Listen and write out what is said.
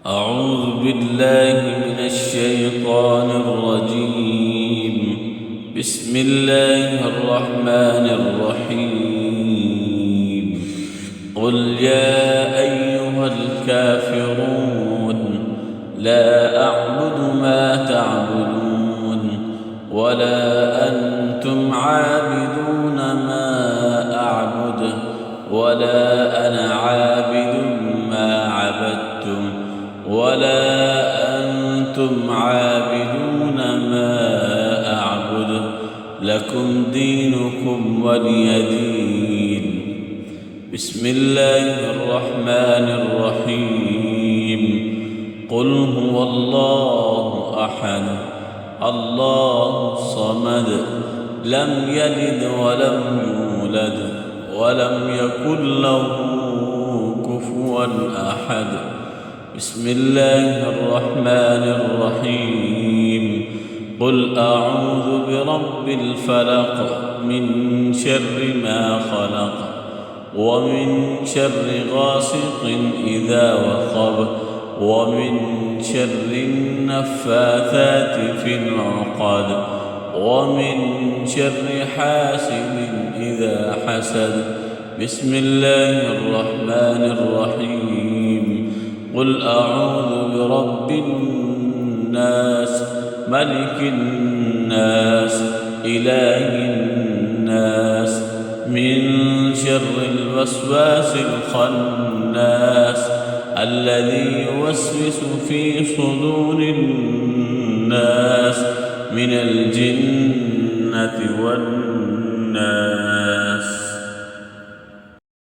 أعوذ بالله من الشيطان الرجيم. بسم الله الرحمن الرحيم. قل يا أيها الكافرون لا أعبد ما تعبدون ولا أنتم عابدون ما أعبد ولا أنا عابد ما عبدتم ولا أنتم عابدون ما أعبد لكم دينكم ولي دين. بسم الله الرحمن الرحيم. قل هو الله أحد الله الصمد لم يلد ولم يولد ولم يكن له كفوا أحد. بسم الله الرحمن الرحيم. قل أعوذ برب الفلق من شر ما خلق ومن شر غاسق إذا وقب ومن شر النفاثات في العقد ومن شر حاسد إذا حسد. بسم الله الرحمن الرحيم. قل أعوذ برب الناس ملك الناس إله الناس من شر الوسواس الخناس الذي يوسوس في صدور الناس من الجنة والناس.